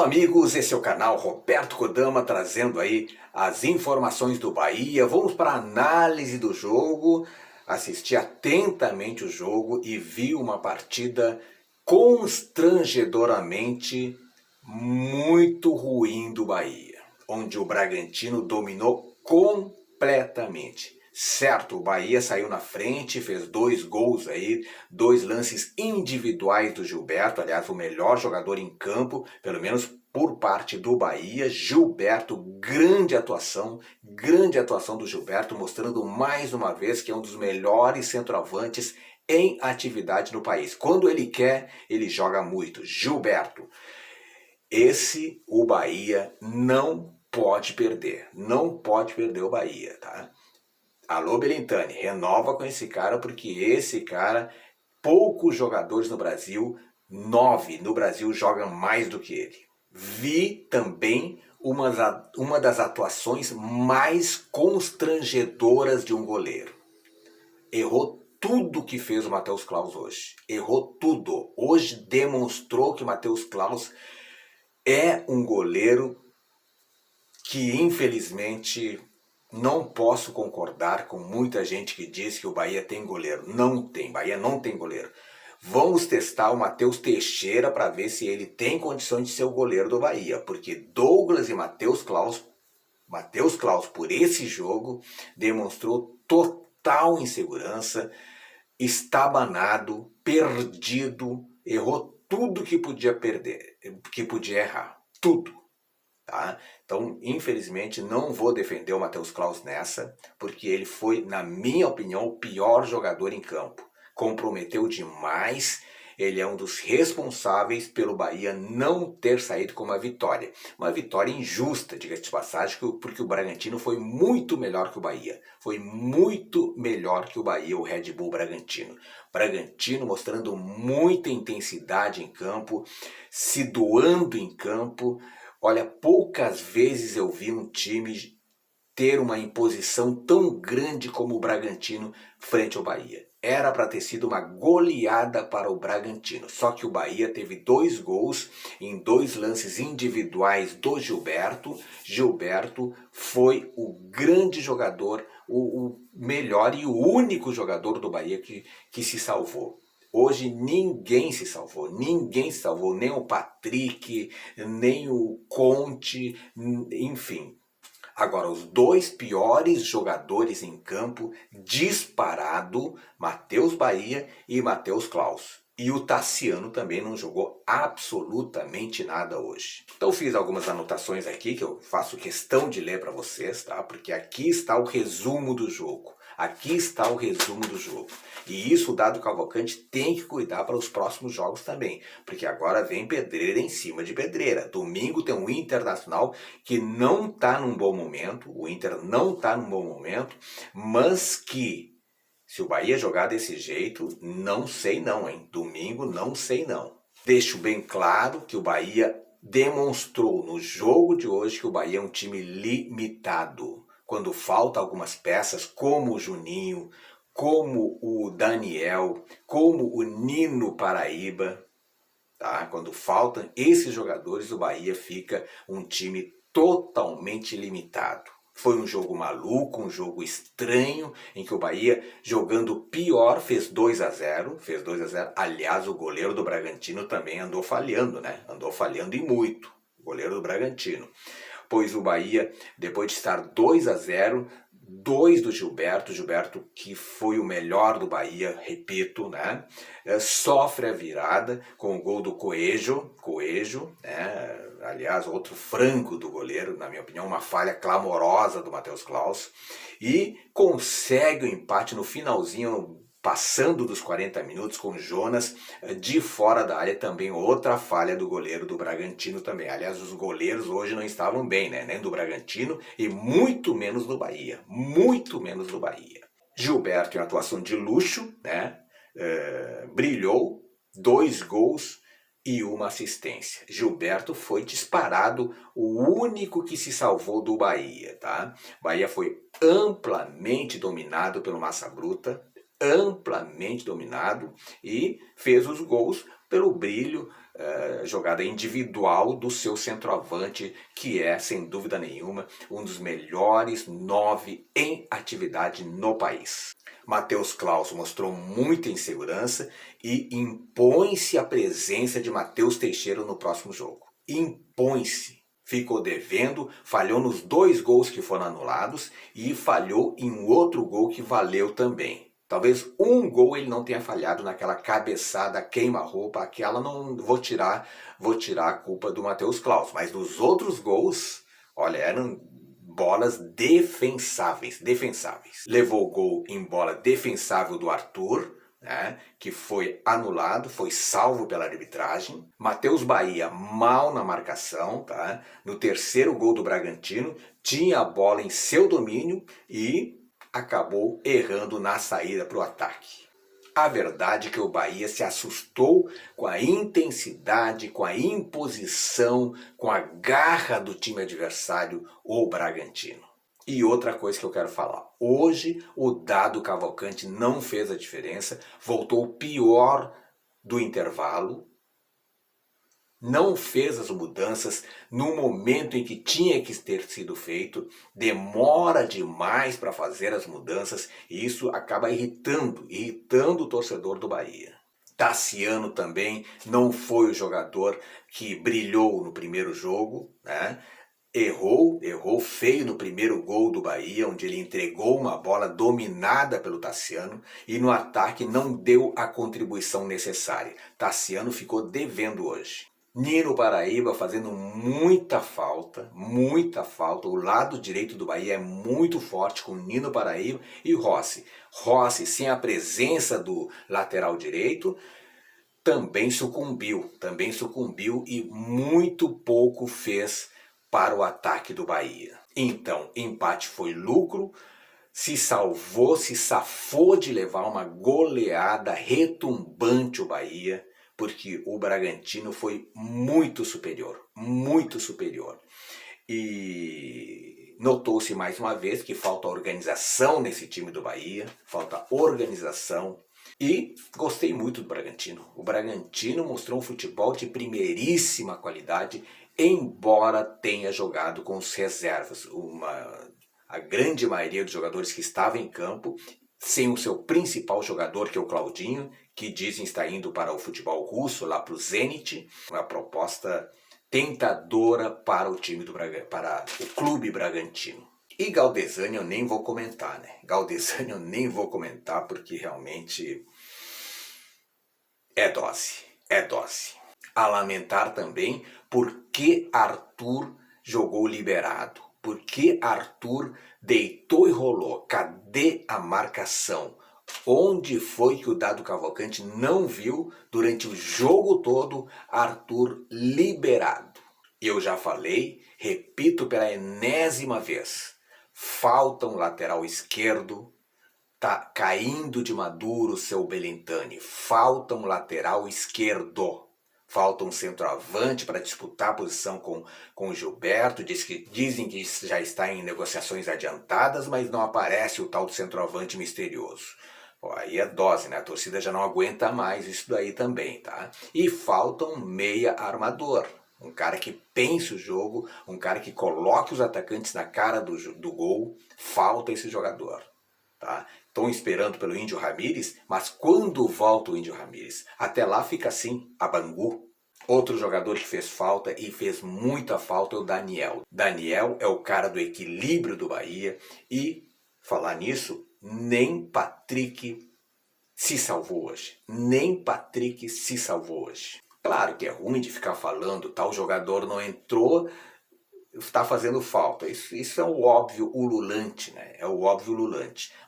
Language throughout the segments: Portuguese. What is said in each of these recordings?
amigos, esse é o canal Roberto Kodama trazendo aí as informações do Bahia. Vamos para a análise do jogo. Assisti atentamente o jogo e vi uma partida constrangedoramente muito ruim do Bahia, onde o Bragantino dominou completamente. Certo, o Bahia saiu na frente, fez 2 gols aí, 2 lances individuais do Gilberto, aliás, o melhor jogador em campo, pelo menos por parte do Bahia. Gilberto, grande atuação do Gilberto, mostrando mais uma vez que é um dos melhores centroavantes em atividade no país. Quando ele quer, ele joga muito. Gilberto, esse o Bahia não pode perder, não pode perder o Bahia, tá? Alô, Belintani, renova com esse cara, porque esse cara, poucos jogadores no Brasil, 9 no Brasil jogam mais do que ele. Vi também uma das atuações mais constrangedoras de um goleiro. Errou tudo que fez o Matheus Claus hoje. Errou tudo. Hoje demonstrou que o Matheus Claus é um goleiro que, infelizmente, não posso concordar com muita gente que diz que o Bahia tem goleiro. Não tem, Bahia não tem goleiro. Vamos testar o Matheus Teixeira para ver se ele tem condições de ser o goleiro do Bahia. Porque Douglas e Matheus Claus, por esse jogo, demonstrou total insegurança, estabanado, perdido, errou tudo que podia perder, que podia errar. Tudo. Tá? Então, infelizmente, não vou defender o Matheus Claus nessa, porque ele foi, na minha opinião, o pior jogador em campo. Comprometeu demais, ele é um dos responsáveis pelo Bahia não ter saído com uma vitória. Uma vitória injusta, diga-se de passagem, porque o Bragantino foi muito melhor que o Bahia. Foi muito melhor que o Bahia, o Red Bull Bragantino. Bragantino mostrando muita intensidade em campo, se doando em campo. Olha, poucas vezes eu vi um time ter uma imposição tão grande como o Bragantino frente ao Bahia. Era para ter sido uma goleada para o Bragantino. Só que o Bahia teve 2 gols em 2 lances individuais do Gilberto. Gilberto foi o grande jogador, o melhor e o único jogador do Bahia que se salvou. Hoje ninguém se salvou, nem o Patrick, nem o Conte, enfim. Agora, os 2 piores jogadores em campo, disparado, Matheus Bahia e Matheus Claus. E o Tassiano também não jogou absolutamente nada hoje. Então fiz algumas anotações aqui que eu faço questão de ler para vocês, tá? Porque aqui está o resumo do jogo. Aqui está o resumo do jogo. E isso o Dado Cavalcante tem que cuidar para os próximos jogos também. Porque agora vem pedreira em cima de pedreira. Domingo tem um Internacional que não está num bom momento. O Inter não está num bom momento. Mas que, se o Bahia jogar desse jeito, não sei não, hein? Domingo não sei não. Deixo bem claro que o Bahia demonstrou no jogo de hoje que o Bahia é um time limitado. Quando falta algumas peças, como o Juninho, como o Daniel, como o Nino Paraíba, tá? Quando faltam esses jogadores, o Bahia fica um time totalmente limitado. Foi um jogo maluco, um jogo estranho, em que o Bahia, jogando pior, fez 2-0. Aliás, o goleiro do Bragantino também andou falhando, né? Andou falhando e muito, o goleiro do Bragantino. Pois o Bahia, depois de estar 2-0, 2 do Gilberto que foi o melhor do Bahia, repito, né? Sofre a virada com o gol do Coelho, né? Aliás, outro frango do goleiro, na minha opinião, uma falha clamorosa do Matheus Claus, e consegue o empate no finalzinho, passando dos 40 minutos, com Jonas de fora da área, também outra falha do goleiro do Bragantino também. Aliás, os goleiros hoje não estavam bem, né? Nem do Bragantino e muito menos do Bahia. Gilberto em atuação de luxo, né? Brilhou, 2 gols e 1 assistência. Gilberto foi disparado o único que se salvou do Bahia, tá? Bahia foi amplamente dominado pelo Massa Bruta, amplamente dominado e fez os gols pelo brilho, jogada individual do seu centroavante, que é, sem dúvida nenhuma, um dos melhores 9 em atividade no país. Matheus Claus mostrou muita insegurança e impõe-se a presença de Matheus Teixeira no próximo jogo. Impõe-se. Ficou devendo, falhou nos 2 gols que foram anulados e falhou em outro gol que valeu também. Talvez um gol ele não tenha falhado naquela cabeçada queima-roupa, aquela não vou tirar a culpa do Matheus Claus, mas dos outros gols, olha, eram bolas defensáveis. Levou o gol em bola defensável do Arthur, né, que foi anulado, foi salvo pela arbitragem. Matheus Bahia mal na marcação, tá? No terceiro gol do Bragantino, tinha a bola em seu domínio e acabou errando na saída para o ataque. A verdade é que o Bahia se assustou com a intensidade, com a imposição, com a garra do time adversário, o Bragantino. E outra coisa que eu quero falar. Hoje o Dado Cavalcante não fez a diferença, voltou pior do intervalo, não fez as mudanças no momento em que tinha que ter sido feito, demora demais para fazer as mudanças e isso acaba irritando o torcedor do Bahia. Tassiano também não foi o jogador que brilhou no primeiro jogo, né? Errou feio no primeiro gol do Bahia, onde ele entregou uma bola dominada pelo Tassiano e no ataque não deu a contribuição necessária. Tassiano ficou devendo hoje. Nino Paraíba fazendo muita falta. O lado direito do Bahia é muito forte com Nino Paraíba e Rossi. Rossi, sem a presença do lateral direito, também sucumbiu e muito pouco fez para o ataque do Bahia. Então, empate foi lucro, se salvou, se safou de levar uma goleada retumbante o Bahia, porque o Bragantino foi muito superior. E notou-se mais uma vez que falta organização nesse time do Bahia, falta organização. E gostei muito do Bragantino. O Bragantino mostrou um futebol de primeiríssima qualidade, embora tenha jogado com os reservas. A grande maioria dos jogadores que estavam em campo, sem o seu principal jogador, que é o Claudinho, que dizem estar indo para o futebol russo, lá para o Zenit, uma proposta tentadora para o time para o clube Bragantino. E Galdesani eu nem vou comentar, né? Porque realmente é dose. A lamentar também por que Arthur jogou liberado. Por que Arthur deitou e rolou? Cadê a marcação? Onde foi que o Dado Cavalcante não viu durante o jogo todo Arthur liberado? Eu já falei, repito pela enésima vez. Falta um lateral esquerdo, tá caindo de maduro o seu Belintani. Falta um lateral esquerdo. Falta um centroavante para disputar a posição com o Gilberto. Dizem que já está em negociações adiantadas, mas não aparece o tal do centroavante misterioso. Pô, aí é dose, né? A torcida já não aguenta mais isso daí também, tá? E falta um meia armador. Um cara que pense o jogo, um cara que coloque os atacantes na cara do gol. Falta esse jogador, tá? Estão esperando pelo Índio Ramírez, mas quando volta o Índio Ramírez? Até lá fica assim, a Bangu. Outro jogador que fez falta e fez muita falta é o Daniel. Daniel é o cara do equilíbrio do Bahia e, falar nisso, nem Patrick se salvou hoje. Claro que é ruim de ficar falando, tal jogador não entrou, está fazendo falta. Isso é o óbvio ululante, né?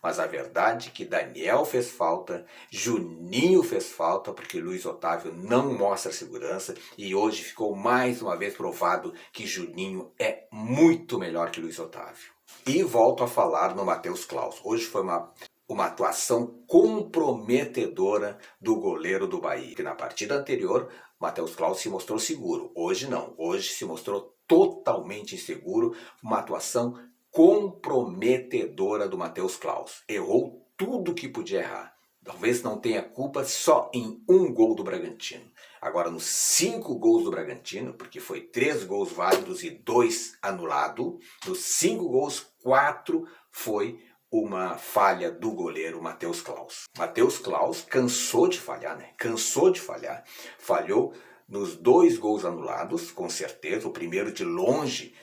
Mas a verdade é que Daniel fez falta, Juninho fez falta, porque Luiz Otávio não mostra segurança. E hoje ficou mais uma vez provado que Juninho é muito melhor que Luiz Otávio. E volto a falar no Matheus Claus. Hoje foi uma atuação comprometedora do goleiro do Bahia. Que na partida anterior, Matheus Claus se mostrou seguro. Hoje não. Hoje se mostrou totalmente inseguro. Uma atuação comprometedora do Matheus Claus. Errou tudo que podia errar. talvez não tenha culpa só em um gol do Bragantino. Agora, nos 5 gols do Bragantino, porque foi 3 gols válidos e 2 anulados, dos 5 gols, 4 foi uma falha do goleiro Matheus Klaus. Matheus Klaus cansou de falhar, né? Cansou de falhar. Falhou nos 2 gols anulados, com certeza. O primeiro de longe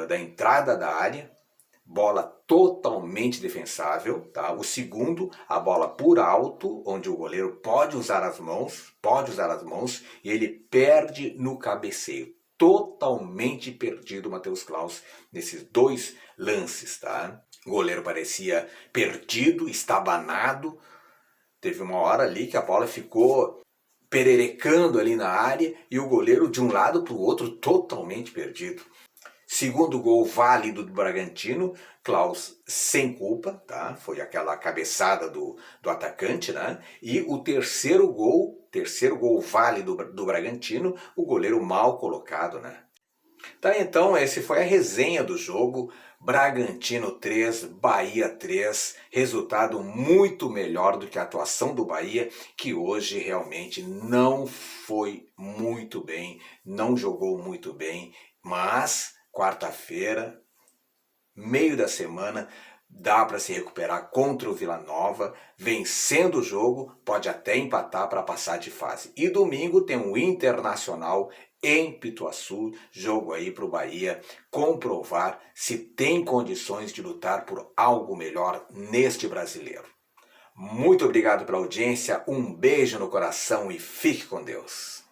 da entrada da área, bola totalmente defensável, tá? O segundo, a bola por alto, onde o goleiro pode usar as mãos, e ele perde no cabeceio. Totalmente perdido o Matheus Klaus nesses 2 lances, tá? O goleiro parecia perdido, estabanado. Teve uma hora ali que a bola ficou pererecando ali na área e o goleiro de um lado para o outro totalmente perdido. Segundo gol válido do Bragantino, Klaus sem culpa, tá? Foi aquela cabeçada do atacante, né? E o terceiro gol válido do Bragantino, o goleiro mal colocado, né? Tá, então, esse foi a resenha do jogo. Bragantino 3, Bahia 3, resultado muito melhor do que a atuação do Bahia, que hoje realmente não foi muito bem, não jogou muito bem, mas quarta-feira, meio da semana, dá para se recuperar contra o Vila Nova, vencendo o jogo, pode até empatar para passar de fase. E domingo tem um Internacional em Pituaçu, jogo aí para o Bahia comprovar se tem condições de lutar por algo melhor neste brasileiro. Muito obrigado pela audiência, um beijo no coração e fique com Deus.